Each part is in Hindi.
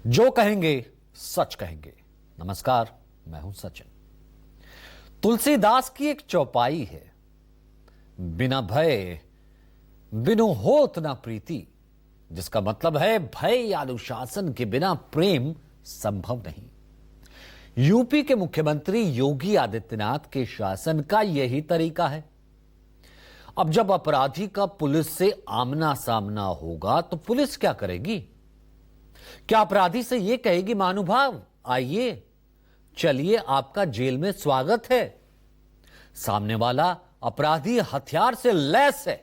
जो कहेंगे सच कहेंगे। नमस्कार, मैं हूं सचिन। तुलसीदास की एक चौपाई है, बिना भय बिनु होत ना प्रीति, जिसका मतलब है भय या अनुशासन के बिना प्रेम संभव नहीं। यूपी के मुख्यमंत्री योगी आदित्यनाथ के शासन का यही तरीका है। अब जब अपराधी का पुलिस से आमना सामना होगा तो पुलिस क्या करेगी? क्या अपराधी से यह कहेगी, महानुभाव आइए, चलिए आपका जेल में स्वागत है? सामने वाला अपराधी हथियार से लैस है।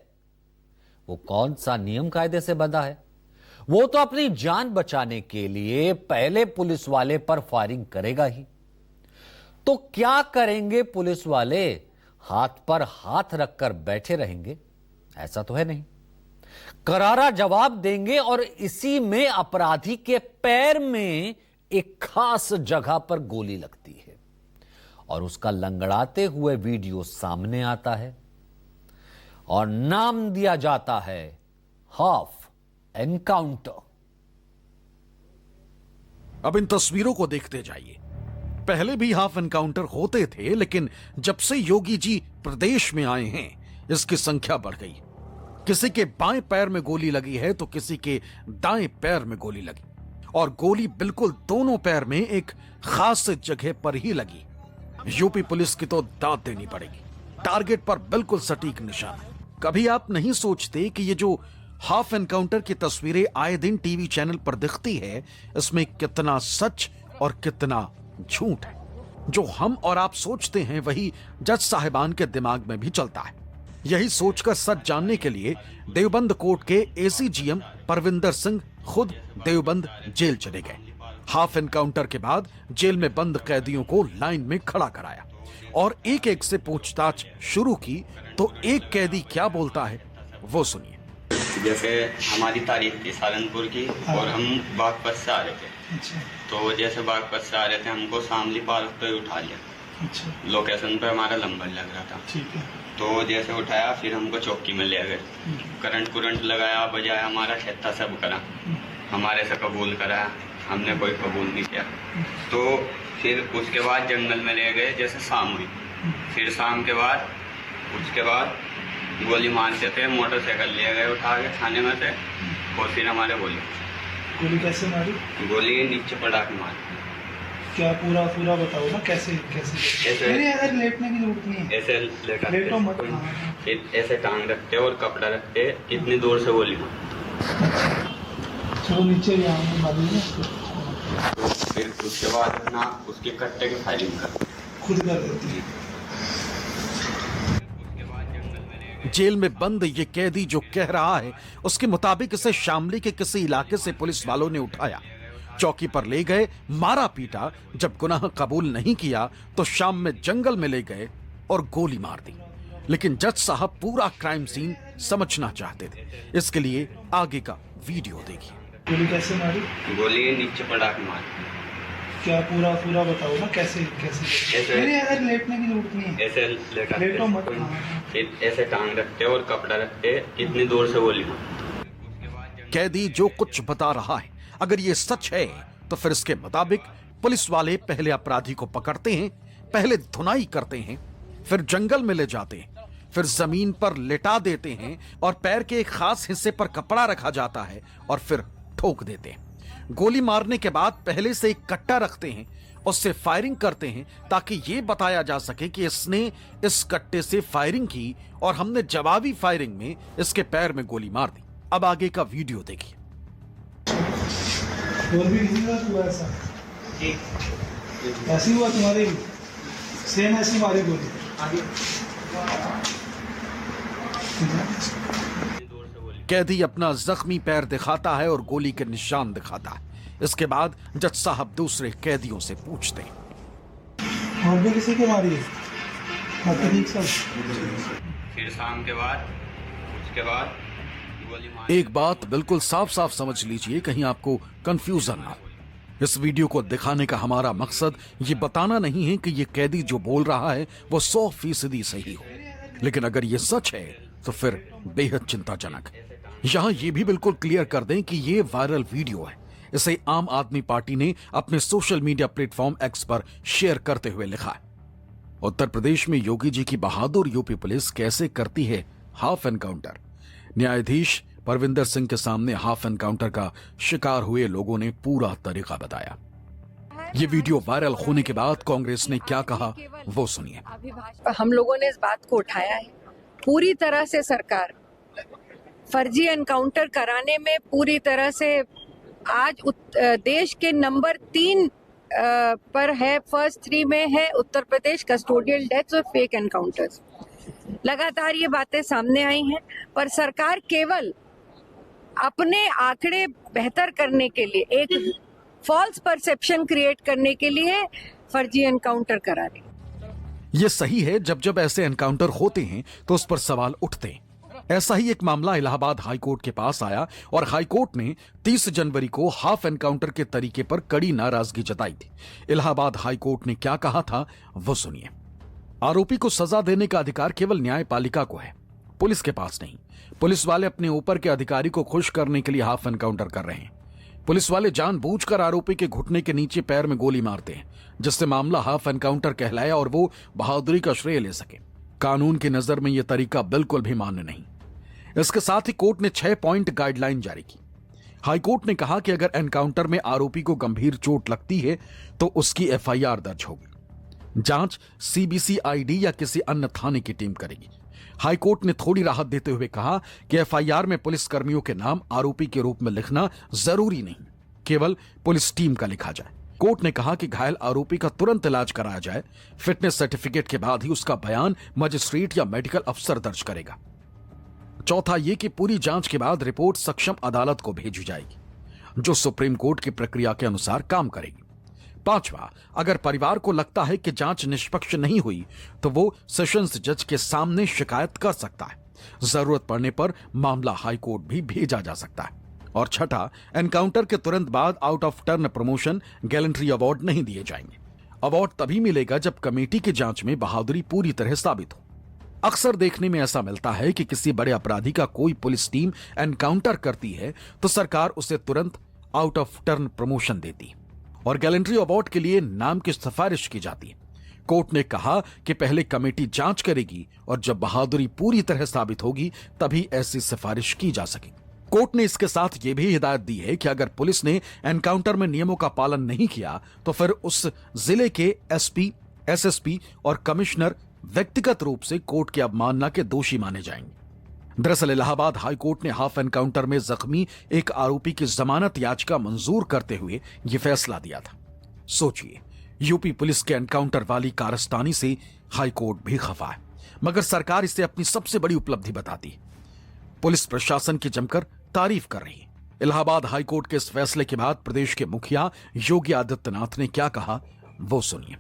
वो कौन सा नियम कायदे से बंधा है? वो तो अपनी जान बचाने के लिए पहले पुलिस वाले पर फायरिंग करेगा ही। तो क्या करेंगे पुलिस वाले? हाथ पर हाथ रखकर बैठे रहेंगे? ऐसा तो है नहीं। करारा जवाब देंगे और इसी में अपराधी के पैर में एक खास जगह पर गोली लगती है और उसका लंगड़ाते हुए वीडियो सामने आता है और नाम दिया जाता है हाफ एनकाउंटर। अब इन तस्वीरों को देखते जाइए। पहले भी हाफ एनकाउंटर होते थे, लेकिन जब से योगी जी प्रदेश में आए हैं इसकी संख्या बढ़ गई। किसी के बाएं पैर में गोली लगी है तो किसी के दाएं पैर में गोली लगी, और गोली बिल्कुल दोनों पैर में एक खास जगह पर ही लगी। यूपी पुलिस की तो दाद देनी पड़ेगी, टारगेट पर बिल्कुल सटीक निशाना। कभी आप नहीं सोचते कि ये जो हाफ एनकाउंटर की तस्वीरें आए दिन टीवी चैनल पर दिखती है, इसमें कितना सच और कितना झूठ है। जो हम और आप सोचते हैं वही जज साहिबान के दिमाग में भी चलता है। यही सोचकर सच जानने के लिए देवबंद कोर्ट के एसीजीएम परविंदर सिंह खुद देवबंद जेल चले गए। हाफ एनकाउंटर के बाद जेल में बंद कैदियों को लाइन में खड़ा कराया और एक एक से पूछताछ शुरू की। तो एक कैदी क्या बोलता है वो सुनिए। जैसे हमारी तारीख थी सहारनपुर की और हम बागपत से आ रहे थे। तो जैसे बागपत से आ रहे थे हमको शामली पार्क पे उठा लिया। लोकेशन पे हमारा नंबर लग रहा था। तो जैसे उठाया फिर हमको चौकी में ले गए। करंट लगाया, बजाया, हमारा खेता सब करा, हमारे से कबूल कराया, हमने कोई कबूल नहीं किया। तो फिर उसके बाद जंगल में ले गए। जैसे शाम हुई, फिर शाम के बाद उसके बाद गोली मारते थे। मोटरसाइकिल ले गए उठा के थाने में से, और फिर हमारे गोली कैसे मारी? गोली नीचे पड़ा के मारी। क्या पूरा बताओ ना, कैसे ऐसे लेटने की जरूरत नहीं है। ऐसे लेटो मत। फिर ऐसे टांग रखते और कपड़ा रखते, इतनी दूर से गोली मारी। चलो नीचे मारी ना। तो फिर उसके बाद अपना उसके कट्टे की फायरिंग कर खुद कर देती है। जेल में बंद ये कैदी जो कह रहा है उसके मुताबिक इसे शामली के किसी इलाके से पुलिस वालों ने उठाया, चौकी पर ले गए, मारा पीटा। जब गुनाह कबूल नहीं किया तो शाम में जंगल में ले गए और गोली मार दी। लेकिन जज साहब पूरा क्राइम सीन समझना चाहते थे, इसके लिए आगे का वीडियो देखिए। गोली कैसे मारी? गोली नीचे पड़ा के मारी। क्या पूरा बताओ ना, कैसे ऐसे लेटने की जरूरत नहीं है। ऐसे लेटो मत। फिर ऐसे टांग रखते और कपड़ा रखते, इतनी दूर से गोली मारी। कैदी जो कुछ बता रहा है अगर ये सच है तो फिर इसके मुताबिक पुलिस वाले पहले अपराधी को पकड़ते हैं, पहले धुनाई करते हैं, फिर जंगल में ले जाते हैं, फिर जमीन पर लिटा देते हैं और पैर के एक खास हिस्से पर कपड़ा रखा जाता है और फिर ठोक देते हैं। गोली मारने के बाद पहले से एक कट्टा रखते हैं, उससे फायरिंग करते हैं ताकि यह बताया जा सके कि इसने इस कट्टे से फायरिंग की और हमने जवाबी फायरिंग में इसके पैर में गोली मार दी। अब आगे का वीडियो देखिए। ऐसी हुआ तुम्हारे भी? सेम ऐसी मारी गोली? कैदी अपना जख्मी पैर दिखाता है और गोली के निशान दिखाता है। इसके बाद जज साहब दूसरे कैदियों से पूछते हैं, और भी किसी के मारी है? फिर शाम के बाद उसके बाद गोली मारी। एक बात बिल्कुल साफ साफ समझ लीजिए, कहीं आपको कंफ्यूजन ना हो। इस वीडियो को दिखाने का हमारा मकसद ये बताना नहीं है कि ये कैदी जो बोल रहा है वो 100% सही हो, लेकिन अगर ये सच है तो फिर बेहद चिंताजनक है। यहां ये भी बिल्कुल क्लियर कर दें कि ये वायरल वीडियो है, इसे आम आदमी पार्टी ने अपने सोशल मीडिया प्लेटफॉर्म एक्स पर शेयर करते हुए लिखा है। उत्तर प्रदेश में योगी जी की बहादुर यूपी पुलिस कैसे करती है हाफ एनकाउंटर। न्यायाधीश परविंदर सिंह के सामने हाफ एनकाउंटर का शिकार हुए लोगों ने पूरा तरीका बताया। ये वीडियो वायरल होने के बाद कांग्रेस ने क्या कहा वो सुनिए। हम लोगों ने इस बात को उठाया है। पूरी तरह से सरकार फर्जी एनकाउंटर कराने में पूरी तरह से आज देश के नंबर 3 पर है, फर्स्ट 3 में है उत्तर प्रदेश कस्टोडियल डेथ्स और फेक एनकाउंटर्स। लगातार ये बातें सामने आई हैं, पर सरकार केवल अपने आंकड़े बेहतर करने के लिए, एक फॉल्स परसेप्शन क्रिएट करने के लिए फर्जी एनकाउंटर करा रही। ये सही है, जब जब ऐसे एनकाउंटर होते हैं तो उस पर सवाल उठते हैं। ऐसा ही एक मामला इलाहाबाद हाईकोर्ट के पास आया और हाईकोर्ट ने 30 जनवरी को हाफ एनकाउंटर के तरीके पर कड़ी नाराजगी जताई थी। इलाहाबाद हाईकोर्ट ने क्या कहा था वो सुनिए। आरोपी को सजा देने का अधिकार केवल न्यायपालिका को है, पुलिस के पास नहीं। पुलिस वाले अपने ऊपर के अधिकारी को खुश करने के लिए हाफ एनकाउंटर कर रहे हैं। पुलिस वाले जानबूझकर आरोपी के घुटने के नीचे पैर में गोली मारते हैं, जिससे मामला हाफ एनकाउंटर कहलाया और वो बहादुरी का श्रेय ले सके। कानून की नजर में यह तरीका बिल्कुल भी मान्य नहीं। इसके साथ ही कोर्ट ने 6 पॉइंट गाइडलाइन जारी की। हाईकोर्ट ने कहा कि अगर एनकाउंटर में आरोपी को गंभीर चोट लगती है तो उसकी एफआईआर दर्ज होगी। जांच सीबीसीआईडी या किसी अन्य थाने की टीम करेगी। हाईकोर्ट ने थोड़ी राहत देते हुए कहा कि एफआईआर में पुलिस कर्मियों के नाम आरोपी के रूप में लिखना जरूरी नहीं, केवल पुलिस टीम का लिखा जाए। कोर्ट ने कहा कि घायल आरोपी का तुरंत इलाज कराया जाए। फिटनेस सर्टिफिकेट के बाद ही उसका बयान मजिस्ट्रेट या मेडिकल अफसर दर्ज करेगा। चौथा ये कि पूरी जांच के बाद रिपोर्ट सक्षम अदालत को भेजी जाएगी, जो सुप्रीम कोर्ट की प्रक्रिया के अनुसार काम करेगी। 5वां, अगर परिवार को लगता है कि जांच निष्पक्ष नहीं हुई तो वो सेशंस जज के सामने शिकायत कर सकता है। जरूरत पड़ने पर मामला हाईकोर्ट भी भेजा जा सकता है। और छठा, एनकाउंटर के तुरंत बाद out of turn promotion, gallantry award नहीं दिए जाएंगे। अवार्ड तभी मिलेगा जब कमेटी की जांच में बहादुरी पूरी तरह साबित हो। अक्सर देखने में ऐसा मिलता है कि किसी बड़े अपराधी का कोई पुलिस टीम एनकाउंटर करती है तो सरकार उसे तुरंत आउट ऑफ टर्न प्रमोशन देती है और गैलेंट्री अवार्ड के लिए नाम की सिफारिश की जाती है। कोर्ट ने कहा कि पहले कमेटी जांच करेगी और जब बहादुरी पूरी तरह साबित होगी तभी ऐसी सिफारिश की जा सकेगी। कोर्ट ने इसके साथ यह भी हिदायत दी है कि अगर पुलिस ने एनकाउंटर में नियमों का पालन नहीं किया तो फिर उस जिले के एसपी, एसएसपी और कमिश्नर व्यक्तिगत रूप से कोर्ट की अवमानना के दोषी माने जाएंगे। दरअसल इलाहाबाद हाईकोर्ट ने हाफ एनकाउंटर में जख्मी एक आरोपी की जमानत याचिका मंजूर करते हुए यह फैसला दिया था। सोचिए, यूपी पुलिस के एनकाउंटर वाली कारस्तानी से हाईकोर्ट भी खफा है, मगर सरकार इसे अपनी सबसे बड़ी उपलब्धि बताती है। पुलिस प्रशासन की जमकर तारीफ कर रही है। इलाहाबाद हाईकोर्ट के इस फैसले के बाद प्रदेश के मुखिया योगी आदित्यनाथ ने क्या कहा वो सुनिए।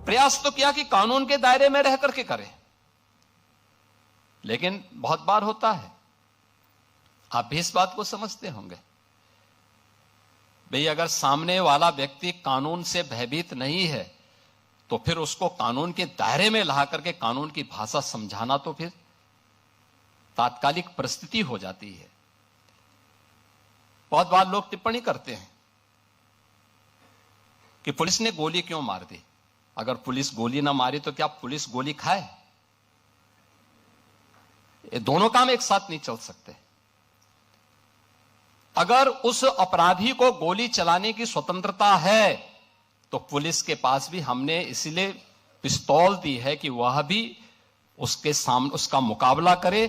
प्रयास तो किया कि कानून के दायरे में रह करके करें, लेकिन बहुत बार होता है, आप भी इस बात को समझते होंगे, भाई अगर सामने वाला व्यक्ति कानून से भयभीत नहीं है तो फिर उसको कानून के दायरे में ला करके कानून की भाषा समझाना तो फिर तात्कालिक परिस्थिति हो जाती है। बहुत बार लोग टिप्पणी करते हैं कि पुलिस ने गोली क्यों मार दी। अगर पुलिस गोली ना मारी तो क्या पुलिस गोली खाए? ये दोनों काम एक साथ नहीं चल सकते। अगर उस अपराधी को गोली चलाने की स्वतंत्रता है तो पुलिस के पास भी हमने इसलिए पिस्तौल दी है कि वह भी उसके सामने उसका मुकाबला करे।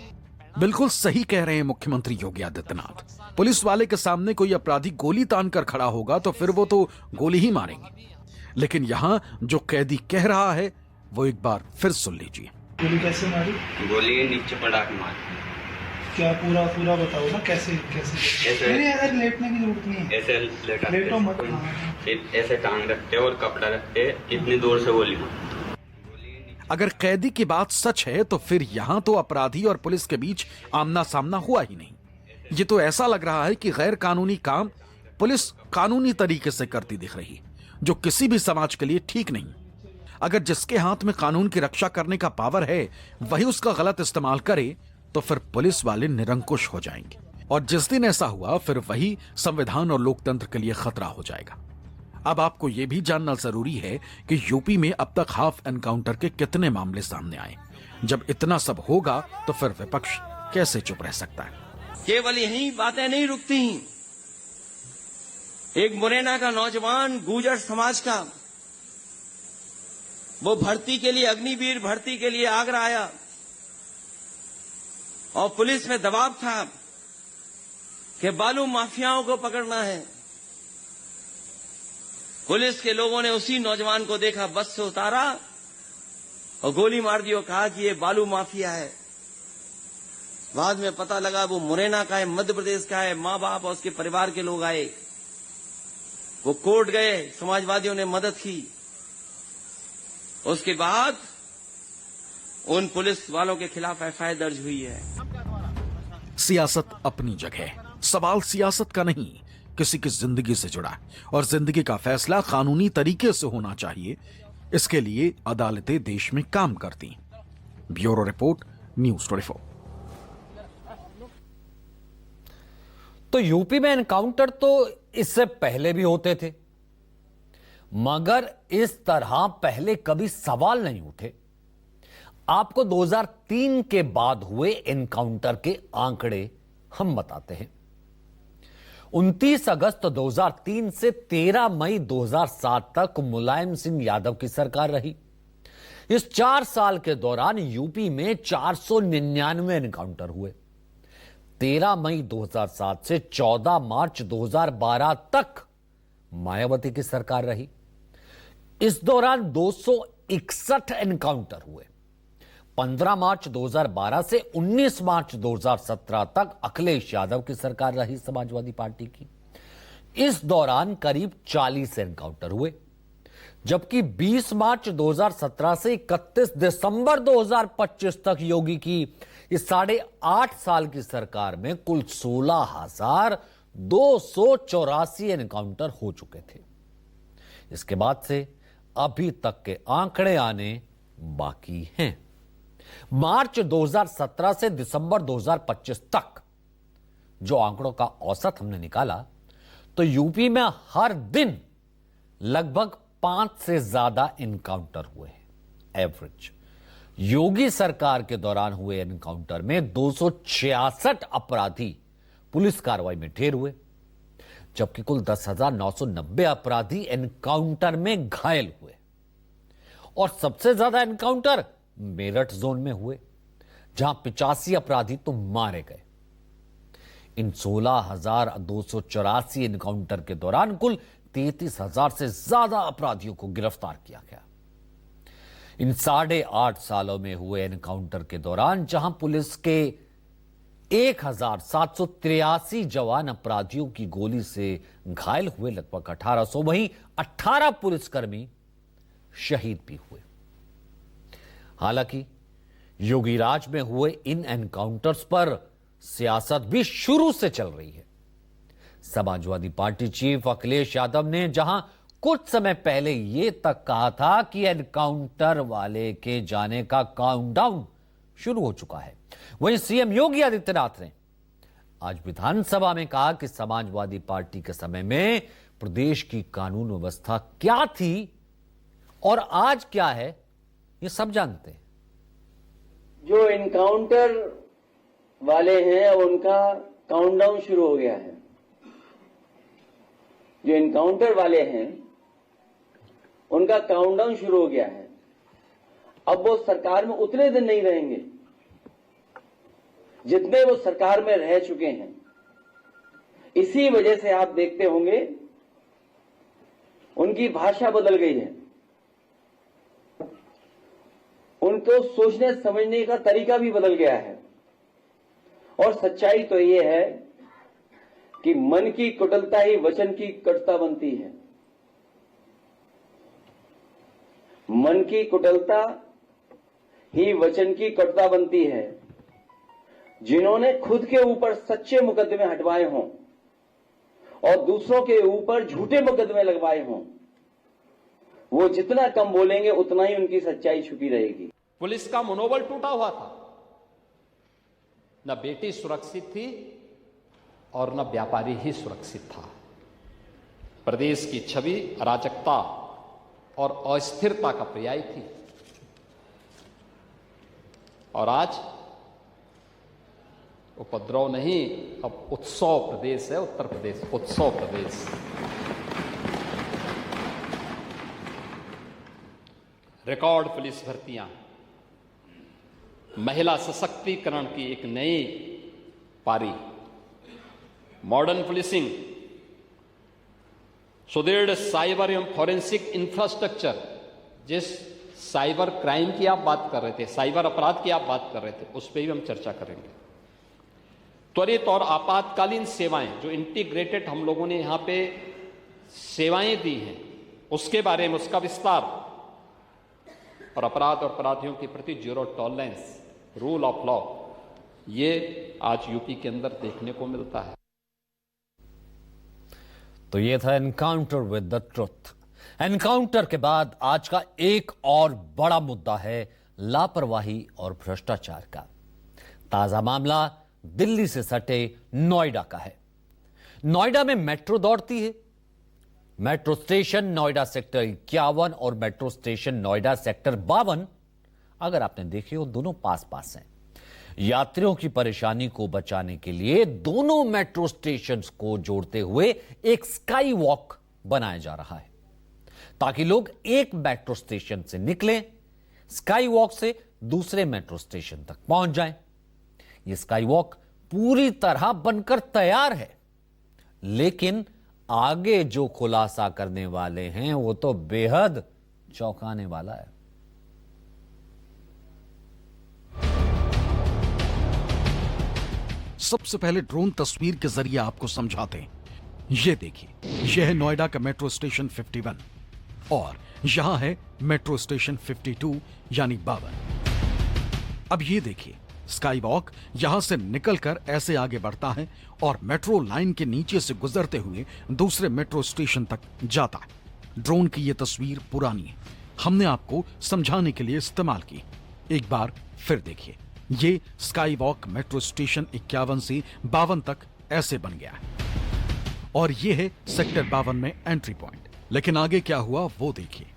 बिल्कुल सही कह रहे हैं मुख्यमंत्री योगी आदित्यनाथ। पुलिस वाले के सामने कोई अपराधी गोली तान कर खड़ा होगा तो फिर वो तो गोली ही मारेंगे, लेकिन यहां जो कैदी कह रहा है वो एक बार फिर सुन लीजिए। गोली कैसे मारी? गोली नीचे पड़ा के मारी। क्या पूरा बताओ ना, कैसे नहीं, यार लेटने की जरूरत नहीं है। ऐसे लेटो मत। फिर ऐसे टांग रखते और कपड़ा रखते, इतनी दूर से गोली मारी। अगर कैदी की बात सच है तो फिर यहां तो अपराधी और पुलिस के बीच आमना सामना हुआ ही नहीं। ये तो ऐसा लग रहा है कि गैर कानूनी काम पुलिस कानूनी तरीके से करती दिख रही, जो किसी भी समाज के लिए ठीक नहीं। अगर जिसके हाथ में कानून की रक्षा करने का पावर है वही उसका गलत इस्तेमाल करे तो फिर पुलिस वाले निरंकुश हो जाएंगे और जिस दिन ऐसा हुआ फिर वही संविधान और लोकतंत्र के लिए खतरा हो जाएगा। अब आपको यह भी जानना जरूरी है कि यूपी में अब तक हाफ एनकाउंटर के कितने मामले सामने आए। जब इतना सब होगा तो फिर विपक्ष कैसे चुप रह सकता है? केवल यही बातें नहीं रुकती। एक मुरैना का नौजवान गुर्जर समाज का, वो भर्ती के लिए, अग्निवीर भर्ती के लिए आगरा आया और पुलिस में दबाव था कि बालू माफियाओं को पकड़ना है। पुलिस के लोगों ने उसी नौजवान को देखा, बस से उतारा और गोली मार दी और कहा कि ये बालू माफिया है। बाद में पता लगा वो मुरैना का है, मध्य प्रदेश का है। मां बाप और उसके परिवार के लोग आए, वो कोर्ट गए, समाजवादियों ने मदद की। उसके बाद उन पुलिस वालों के खिलाफ एफआईआर दर्ज हुई है। सियासत अपनी जगह, सवाल सियासत का नहीं, किसी की जिंदगी से जुड़ा, और जिंदगी का फैसला कानूनी तरीके से होना चाहिए। इसके लिए अदालतें देश में काम करती। Bureau report, news 24। तो यूपी में एनकाउंटर तो इससे पहले भी होते थे, मगर इस तरह पहले कभी सवाल नहीं उठे। आपको 2003 के बाद हुए एनकाउंटर के आंकड़े हम बताते हैं। 29 अगस्त 2003 से 13 मई 2007 तक मुलायम सिंह यादव की सरकार रही। इस 4 साल के दौरान यूपी में 499 एनकाउंटर हुए। 13 मई 2007 से 14 मार्च 2012 तक मायावती की सरकार रही। इस दौरान 261 एनकाउंटर हुए। 15 मार्च 2012 से 19 मार्च 2017 तक अखिलेश यादव की सरकार रही समाजवादी पार्टी की। इस दौरान करीब 40 एनकाउंटर हुए, जबकि 20 मार्च 2017 से 31 दिसंबर 2025 तक योगी की इस 8.5 साल की सरकार में कुल 16,284 एनकाउंटर हो चुके थे। इसके बाद से अभी तक के आंकड़े आने बाकी हैं। मार्च 2017 से दिसंबर 2025 तक जो आंकड़ों का औसत हमने निकाला, तो यूपी में हर दिन लगभग 5 से ज्यादा एनकाउंटर हुए हैं एवरेज। योगी सरकार के दौरान हुए एनकाउंटर में 266 अपराधी पुलिस कार्रवाई में ढेर हुए, जबकि कुल 10,990 अपराधी एनकाउंटर में घायल हुए। और सबसे ज्यादा एनकाउंटर मेरठ जोन में हुए, जहां 85 अपराधी तो मारे गए। इन 16,284 एनकाउंटर के दौरान कुल 33,000 से ज्यादा अपराधियों को गिरफ्तार किया गया। इन 8.5 सालों में हुए एनकाउंटर के दौरान जहां पुलिस के 1,783 जवान अपराधियों की गोली से घायल हुए, लगभग 1,800, वहीं 18 पुलिसकर्मी शहीद भी हुए। हालांकि योगी राज में हुए इन एनकाउंटर्स पर सियासत भी शुरू से चल रही है। समाजवादी पार्टी चीफ अखिलेश यादव ने जहां कुछ समय पहले यह तक कहा था कि एनकाउंटर वाले के जाने का काउंटडाउन शुरू हो चुका है, वहीं सीएम योगी आदित्यनाथ ने आज विधानसभा में कहा कि समाजवादी पार्टी के समय में प्रदेश की कानून व्यवस्था क्या थी और आज क्या है, ये सब जानते हैं। जो एनकाउंटर वाले हैं उनका काउंटडाउन शुरू हो गया है। जो एनकाउंटर वाले हैं उनका काउंटडाउन शुरू हो गया है। अब वो सरकार में उतने दिन नहीं रहेंगे जितने वो सरकार में रह चुके हैं। इसी वजह से आप देखते होंगे उनकी भाषा बदल गई है, उनको सोचने समझने का तरीका भी बदल गया है। और सच्चाई तो यह है कि मन की कुटिलता ही वचन की कटुता बनती है। मन की कुटिलता ही वचन की कटुता बनती है। जिन्होंने खुद के ऊपर सच्चे मुकदमे हटवाए हों और दूसरों के ऊपर झूठे मुकदमे लगवाए हों, वो जितना कम बोलेंगे उतना ही उनकी सच्चाई छुपी रहेगी। पुलिस का मनोबल टूटा हुआ था, न बेटी सुरक्षित थी और न व्यापारी ही सुरक्षित था। प्रदेश की छवि अराजकता और अस्थिरता का पर्याय थी। और आज उपद्रव नहीं, अब उत्सव प्रदेश है उत्तर प्रदेश, उत्सव प्रदेश। रिकॉर्ड पुलिस भर्तियां, महिला सशक्तिकरण की एक नई पारी, मॉडर्न पुलिसिंग, सुदृढ़ साइबर एवं फॉरेंसिक इंफ्रास्ट्रक्चर। जिस साइबर क्राइम की आप बात कर रहे थे, साइबर अपराध की आप बात कर रहे थे, उस पर भी हम चर्चा करेंगे। त्वरित और आपातकालीन सेवाएं, जो इंटीग्रेटेड हम लोगों ने यहां पे सेवाएं दी हैं, उसके बारे में, उसका विस्तार, और अपराध और अपराधियों के प्रति zero tolerance, rule of law, ये आज यूपी के अंदर देखने को मिलता है। तो ये था encounter with the truth. Encounter के बाद आज का एक और बड़ा मुद्दा है लापरवाही और भ्रष्टाचार का। ताजा मामला दिल्ली से सटे नोएडा का है। नोएडा में मेट्रो दौड़ती है। मेट्रो स्टेशन नोएडा सेक्टर 51 और मेट्रो स्टेशन नोएडा सेक्टर 52, अगर आपने देखे हो, दोनों पास पास हैं। यात्रियों की परेशानी को बचाने के लिए दोनों मेट्रो स्टेशंस को जोड़ते हुए एक स्काई वॉक बनाया जा रहा है, ताकि लोग एक मेट्रो स्टेशन से निकलें, स्काई वॉक से दूसरे मेट्रो स्टेशन तक पहुंच जाएं। यह स्काई वॉक पूरी तरह बनकर तैयार है, लेकिन आगे जो खुलासा करने वाले हैं वो तो बेहद चौंकाने वाला है। सबसे पहले ड्रोन तस्वीर के जरिए आपको समझाते हैं। यह देखिए, यह है नोएडा का मेट्रो स्टेशन 51 और यहां है मेट्रो स्टेशन 52 यानी 52। अब यह देखिए, स्काई वॉक यहां से निकलकर ऐसे आगे बढ़ता है और मेट्रो लाइन के नीचे से गुजरते हुए दूसरे मेट्रो स्टेशन तक जाता है। ड्रोन की यह तस्वीर पुरानी है, हमने आपको समझाने के लिए इस्तेमाल की। एक बार फिर देखिए, ये स्काई वॉक मेट्रो स्टेशन 51 से 52 तक ऐसे बन गया है और ये है सेक्टर 52 में एंट्री पॉइंट। लेकिन आगे क्या हुआ वो देखिए।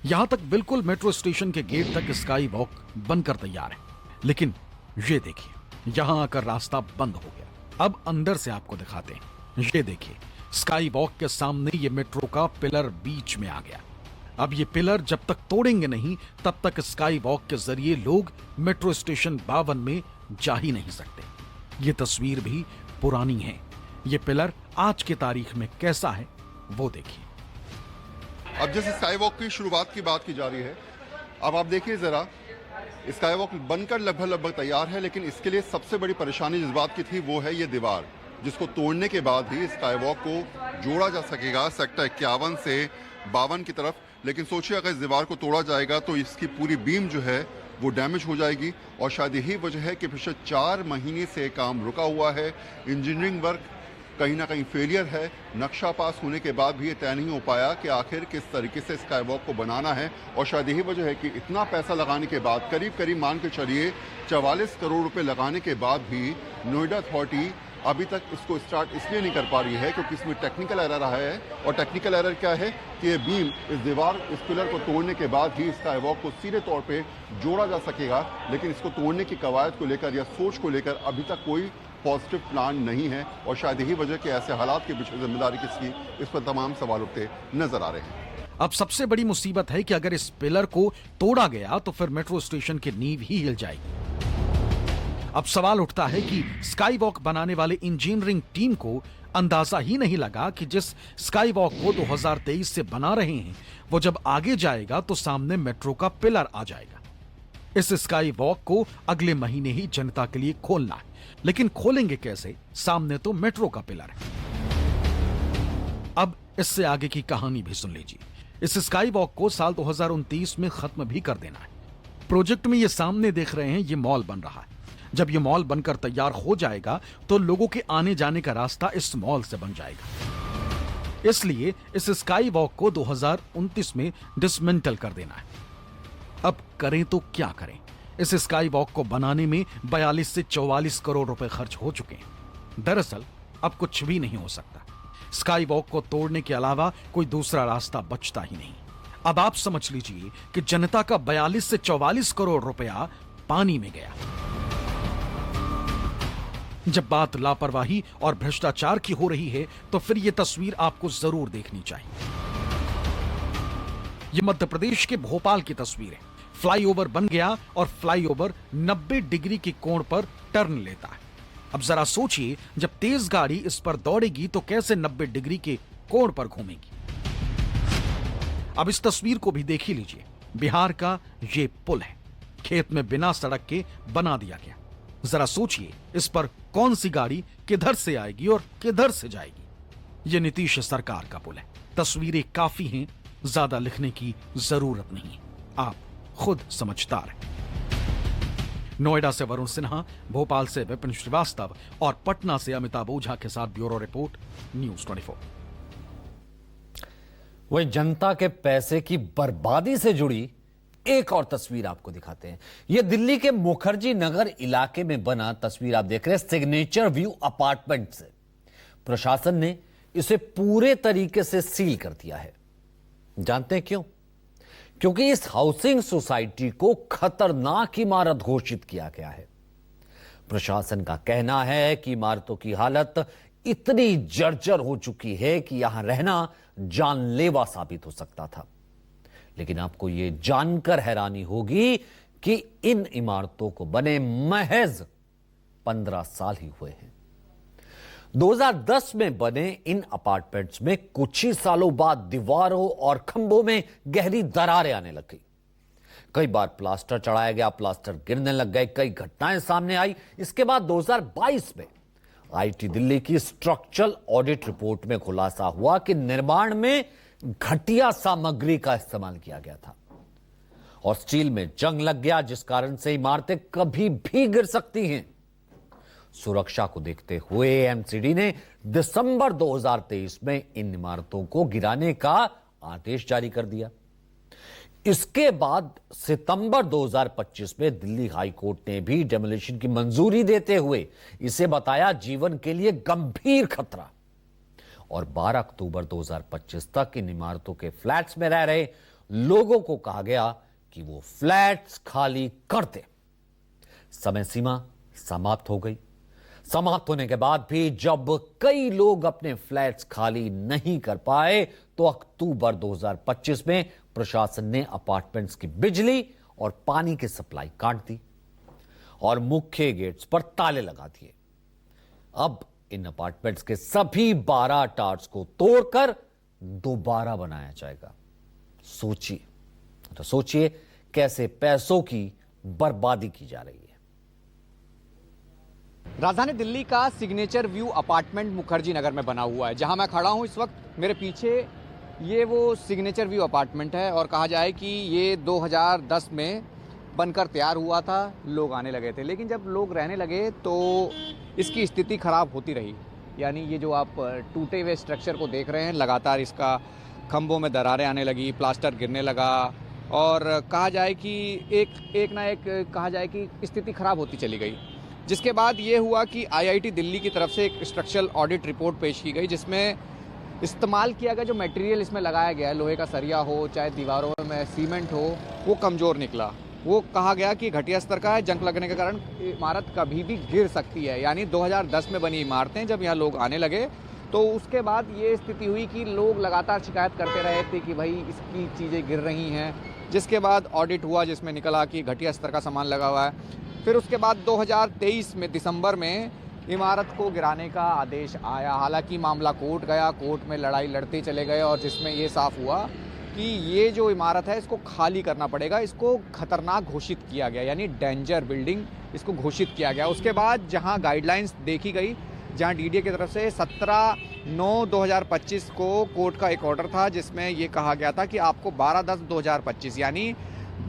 यहां तक बिल्कुल मेट्रो स्टेशन के गेट तक स्काई वॉक बनकर तैयार है, लेकिन ये देखिए, यहां आकर रास्ता बंद हो गया। अब अंदर से आपको दिखाते हैं। ये देखिए, स्काई वॉक के सामने ये मेट्रो का पिलर बीच में आ गया। अब ये पिलर जब तक तोड़ेंगे नहीं, तब तक स्काई वॉक के जरिए लोग मेट्रो स्टेशन 52 में जा ही नहीं सकते। ये तस्वीर भी पुरानी है। ये पिलर आज की तारीख में कैसा है वो देखिए। अब जैसे स्काई वॉक की शुरुआत की बात की जा रही है, अब आप देखिए जरा, स्काई वॉक बनकर लगभग तैयार है, लेकिन इसके लिए सबसे बड़ी परेशानी जिस बात की थी वो है ये दीवार, जिसको तोड़ने के बाद ही स्काई वॉक को जोड़ा जा सकेगा सेक्टर 51 से 52 की तरफ। लेकिन सोचिए, अगर इस दीवार को तोड़ा जाएगा तो इसकी पूरी बीम जो है वो डैमेज हो जाएगी और शायद यही वजह है कि पिछले 4 महीने से काम रुका हुआ है। इंजीनियरिंग वर्क कहीं ना कहीं फेलियर है। नक्शा पास होने के बाद भी ये तय नहीं हो पाया कि आखिर किस तरीके से स्काई वॉक को बनाना है और शायद यही वजह है कि इतना पैसा लगाने के बाद, करीब मान के चलिए 44 करोड़ रुपए लगाने के बाद भी नोएडा अथॉरिटी अभी तक इसको स्टार्ट इसलिए नहीं कर पा रही है क्योंकि इसमें टेक्निकल एरर रहा है। और टेक्निकल एरर क्या है कि ये बीम, इस दीवार, इस पिलर को तोड़ने के बाद ही स्काई वॉक को सीधे तौर पे जोड़ा जा सकेगा, लेकिन इसको तोड़ने की कवायद को लेकर या सोच को लेकर अभी तक कोई पॉजिटिव प्लान नहीं है और शायद यही वजह के ऐसे हालात के पीछे जिम्मेदारी किसकी, इस पर तमाम सवाल उठते नजर आ रहे हैं। अब सबसे बड़ी मुसीबत है कि अगर इस पिलर को तोड़ा गया तो फिर मेट्रो स्टेशन की नींव ही हिल जाएगी। अब सवाल उठता है कि स्काई वॉक बनाने वाले इंजीनियरिंग टीम को अंदाजा ही नहीं लगा कि जिस स्काई वॉक को 2023 से बना रहे हैं, वो जब आगे जाएगा तो सामने मेट्रो का पिलर आ जाएगा। इस स्काई वॉक को अगले महीने ही जनता के लिए खोलना है, लेकिन खोलेंगे कैसे? सामने तो मेट्रो का पिलर है। अब इससे आगे की कहानी भी सुन लीजिए। इस स्काई वॉक को साल 2029 में खत्म भी कर देना है। प्रोजेक्ट में ये सामने देख रहे हैं, ये मॉल बन रहा है। जब ये मॉल बनकर तैयार हो जाएगा तो लोगों के आने जाने का रास्ता इस मॉल से बन जाएगा। इसलिए इस स्काई वॉक को 2029 में डिसमेंटल कर देना है। अब करें तो क्या करें? इस स्काई वॉक को बनाने में 42 से 44 करोड़ रुपए खर्च हो चुके हैं। दरअसल अब कुछ भी नहीं हो सकता। स्काई वॉक को तोड़ने के अलावा कोई दूसरा रास्ता बचता ही नहीं। अब आप समझ लीजिए कि जनता का 42 से 44 करोड़ रुपया पानी में गया। जब बात लापरवाही और भ्रष्टाचार की हो रही है तो फिर यह तस्वीर आपको जरूर देखनी चाहिए। यह मध्य प्रदेश के भोपाल की तस्वीर है। फ्लाईओवर बन गया और फ्लाईओवर 90 डिग्री के कोण पर टर्न लेता है। अब जरा सोचिए, जब तेज गाड़ी इस पर दौड़ेगी तो कैसे 90 डिग्री के कोण पर घूमेगी। अब इस तस्वीर को भी देख ही लीजिए। बिहार का ये पुल है, खेत में बिना सड़क के बना दिया गया। जरा सोचिए, इस पर कौन सी गाड़ी किधर से आएगी और किधर से जाएगी। ये नीतीश सरकार का पुल है। तस्वीरें काफी हैं, ज्यादा लिखने की जरूरत नहीं, आप खुद समझदार हैं। नोएडा से वरुण सिन्हा, भोपाल से विपिन श्रीवास्तव और पटना से अमिताभ ओझा के साथ ब्यूरो रिपोर्ट, न्यूज़ 24। वही जनता के पैसे की बर्बादी से जुड़ी एक और तस्वीर आपको दिखाते हैं। यह दिल्ली के मुखर्जी नगर इलाके में बना तस्वीर आप देख रहे हैं, सिग्नेचर व्यू अपार्टमेंट से। प्रशासन ने इसे पूरे तरीके से सील कर दिया है। जानते हैं क्यों? क्योंकि इस हाउसिंग सोसाइटी को खतरनाक इमारत घोषित किया गया है। प्रशासन का कहना है कि इमारतों की हालत इतनी जर्जर हो चुकी है कि यहां रहना जानलेवा साबित हो सकता था। लेकिन आपको यह जानकर हैरानी होगी कि इन इमारतों को बने महज 15 साल ही हुए हैं। 2010 में बने इन अपार्टमेंट्स में कुछ ही सालों बाद दीवारों और खंभों में गहरी दरारें आने लग गई। कई बार प्लास्टर चढ़ाया गया, प्लास्टर गिरने लग गए, कई घटनाएं सामने आई। इसके बाद 2022 में आईटी दिल्ली की स्ट्रक्चरल ऑडिट रिपोर्ट में खुलासा हुआ कि निर्माण में घटिया सामग्री का इस्तेमाल किया गया था और स्टील में जंग लग गया, जिस कारण से इमारतें कभी भी गिर सकती हैं। सुरक्षा को देखते हुए एमसीडी ने दिसंबर 2023 में इन इमारतों को गिराने का आदेश जारी कर दिया। इसके बाद सितंबर 2025 में दिल्ली हाई कोर्ट ने भी डेमोलिशन की मंजूरी देते हुए इसे बताया जीवन के लिए गंभीर खतरा। और 12 अक्टूबर 2025 तक इन इमारतों के फ्लैट्स में रह रहे लोगों को कहा गया कि वो फ्लैट्स खाली कर दें। समय सीमा समाप्त हो गई। समाप्त होने के बाद भी जब कई लोग अपने फ्लैट्स खाली नहीं कर पाए तो अक्टूबर 2025 में प्रशासन ने अपार्टमेंट्स की बिजली और पानी की सप्लाई काट दी और मुख्य गेट्स पर ताले लगा दिए। अब इन अपार्टमेंट्स के सभी 12 टावर्स को तोड़कर दोबारा बनाया जाएगा। सोचिए कैसे पैसों की बर्बादी की जा रही है। राजधानी दिल्ली का signature view apartment Mukherjee Nagar में बना हुआ है, जहां मैं खड़ा हूं इस वक्त। मेरे पीछे ये वो सिग्नेचर व्यू अपार्टमेंट है और कहा जाए कि ये 2010 में बनकर तैयार हुआ था, लोग आने लगे थे। लेकिन जब लोग रहने लगे तो इसकी स्थिति खराब होती रही। यानी ये जो आप टूटे हुए स्ट्रक्चर को देख रहे हैं, लगातार इसका खंभों में दरारें आने लगी, प्लास्टर गिरने लगा और कहा जाए कि एक ना एक कहा जाए कि स्थिति खराब होती चली गई। जिसके बाद ये हुआ कि आईआईटी दिल्ली की तरफ से एक स्ट्रक्चरल ऑडिट रिपोर्ट पेश की गई, जिसमें इस्तेमाल किया गया जो मटेरियल इसमें लगाया गया है, लोहे का सरिया हो चाहे दीवारों में सीमेंट हो, वो कमज़ोर निकला। वो कहा गया कि घटिया स्तर का है, जंग लगने के कारण इमारत कभी भी गिर सकती है। यानी 2010 में बनी इमारतें जब यहाँ लोग आने लगे तो उसके बाद ये स्थिति हुई कि लोग लगातार शिकायत करते रहे थे कि भाई इसकी चीज़ें गिर रही हैं। जिसके बाद ऑडिट हुआ जिसमें निकला कि घटिया स्तर का सामान लगा हुआ है। फिर उसके बाद 2023 में दिसंबर में इमारत को गिराने का आदेश आया। हालांकि मामला कोर्ट गया, कोर्ट में लड़ाई लड़ते चले गए और जिसमें ये साफ हुआ कि ये जो इमारत है इसको खाली करना पड़ेगा, इसको खतरनाक घोषित किया गया, यानी डेंजर बिल्डिंग इसको घोषित किया गया। उसके बाद जहां गाइडलाइंस देखी गई, जहां डीडीए की तरफ से 17/9/2025 को कोर्ट का एक ऑर्डर था जिसमें ये कहा गया था कि आपको 12/10/2025 यानी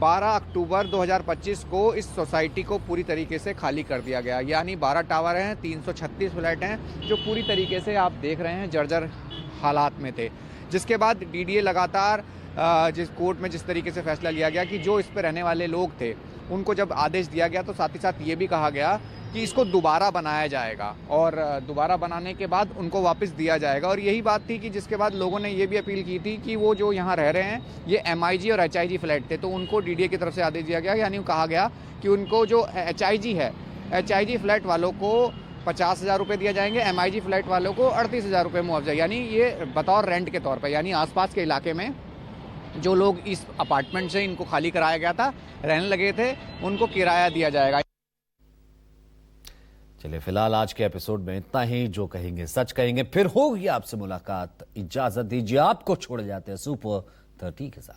12 अक्टूबर 2025 को इस सोसाइटी को पूरी तरीके से खाली कर दिया गया। यानी 12 टावर हैं, 336 फ्लैट हैं जो पूरी तरीके से आप देख रहे हैं जर्जर हालात में थे। जिसके बाद डीडीए लगातार जिस कोर्ट में जिस तरीके से फैसला लिया गया कि जो इस पर रहने वाले लोग थे उनको जब आदेश दिया गया तो साथ ही साथ ये भी कहा गया कि इसको दोबारा बनाया जाएगा और दोबारा बनाने के बाद उनको वापस दिया जाएगा। और यही बात थी कि जिसके बाद लोगों ने ये भी अपील की थी कि वो जो यहाँ रह रहे हैं ये MIG और HIG फ्लैट थे, तो उनको DDA की तरफ से आदेश दिया गया, यानी कहा गया कि उनको जो HIG है, HIG फ्लैट वालों को 50,000 रुपये दिए जाएंगे, MIG फ्लैट वालों को 38,000 रुपये मुआवजा, यानी ये बतौर रेंट के तौर पर, यानी आसपास के इलाके में जो लोग इस अपार्टमेंट से इनको खाली कराया गया था, रहने लगे थे, उनको किराया दिया जाएगा। चलिए फिलहाल आज के एपिसोड में इतना ही। जो कहेंगे सच कहेंगे, फिर होगी आपसे मुलाकात। इजाजत दीजिए, आपको छोड़ जाते हैं सुपर 30 के साथ।